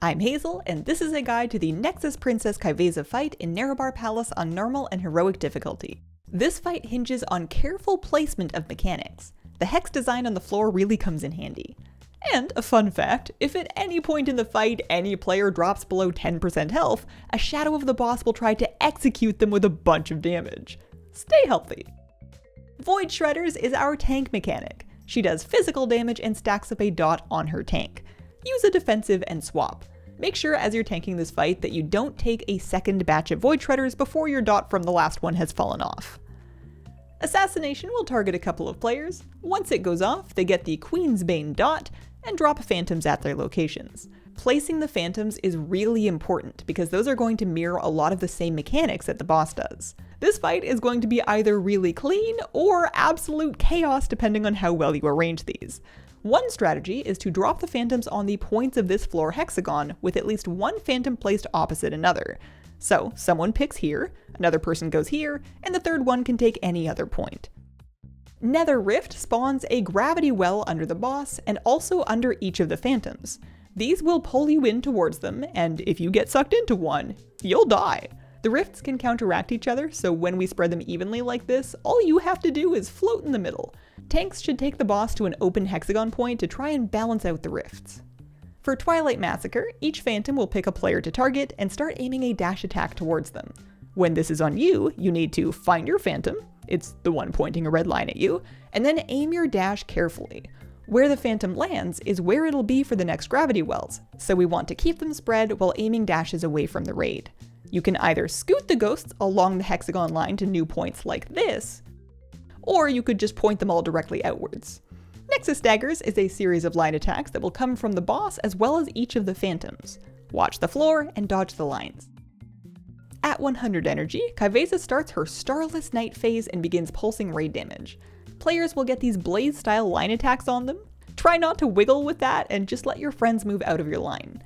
I'm Hazel, and this is a guide to the Nexus Princess Ky'veza fight in Nerub-ar Palace on normal and heroic difficulty. This fight hinges on careful placement of mechanics. The hex design on the floor really comes in handy. And a fun fact, if at any point in the fight any player drops below 10% health, a shadow of the boss will try to execute them with a bunch of damage. Stay healthy. Void Shredders is our tank mechanic. She does physical damage and stacks up a dot on her tank. Use a defensive and swap. Make sure as you're tanking this fight that you don't take a second batch of Void Shredders before your dot from the last one has fallen off. Assassination will target a couple of players. Once it goes off, they get the Queensbane dot and drop phantoms at their locations. Placing the phantoms is really important because those are going to mirror a lot of the same mechanics that the boss does. This fight is going to be either really clean or absolute chaos depending on how well you arrange these. One strategy is to drop the phantoms on the points of this floor hexagon with at least one phantom placed opposite another. So someone picks here, another person goes here, and the third one can take any other point. Nether Rift spawns a gravity well under the boss and also under each of the phantoms. These will pull you in towards them, and if you get sucked into one, you'll die. The rifts can counteract each other, so when we spread them evenly like this, all you have to do is float in the middle. Tanks should take the boss to an open hexagon point to try and balance out the rifts. For Twilight Massacre, each phantom will pick a player to target and start aiming a dash attack towards them. When this is on you, you need to find your phantom, it's the one pointing a red line at you, and then aim your dash carefully. Where the phantom lands is where it'll be for the next gravity wells, so we want to keep them spread while aiming dashes away from the raid. You can either scoot the ghosts along the hexagon line to new points like this, or you could just point them all directly outwards. Nexus Daggers is a series of line attacks that will come from the boss as well as each of the phantoms. Watch the floor and dodge the lines. At 100 energy, Kyveza starts her Starless Night phase and begins pulsing raid damage. Players will get these blaze-style line attacks on them. Try not to wiggle with that and just let your friends move out of your line.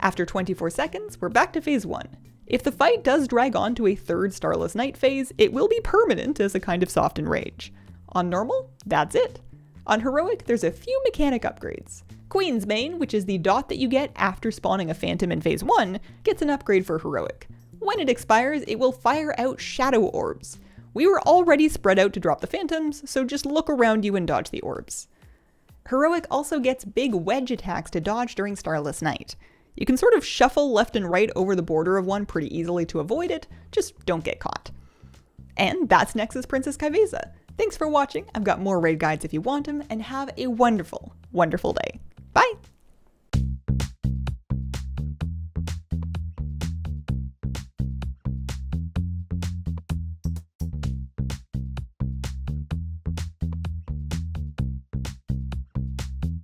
After 24 seconds, we're back to phase 1. If the fight does drag on to a third Starless Night phase, it will be permanent as a kind of soft enrage. On normal, that's it. On heroic, there's a few mechanic upgrades. Queensbane, which is the dot that you get after spawning a phantom in phase 1, gets an upgrade for heroic. When it expires, it will fire out shadow orbs. We were already spread out to drop the phantoms, so just look around you and dodge the orbs. Heroic also gets big wedge attacks to dodge during Starless Night. You can sort of shuffle left and right over the border of one pretty easily to avoid it, just don't get caught. And that's Nexus Princess Ky'veza. Thanks for watching, I've got more raid guides if you want them, and have a wonderful, wonderful day. Bye!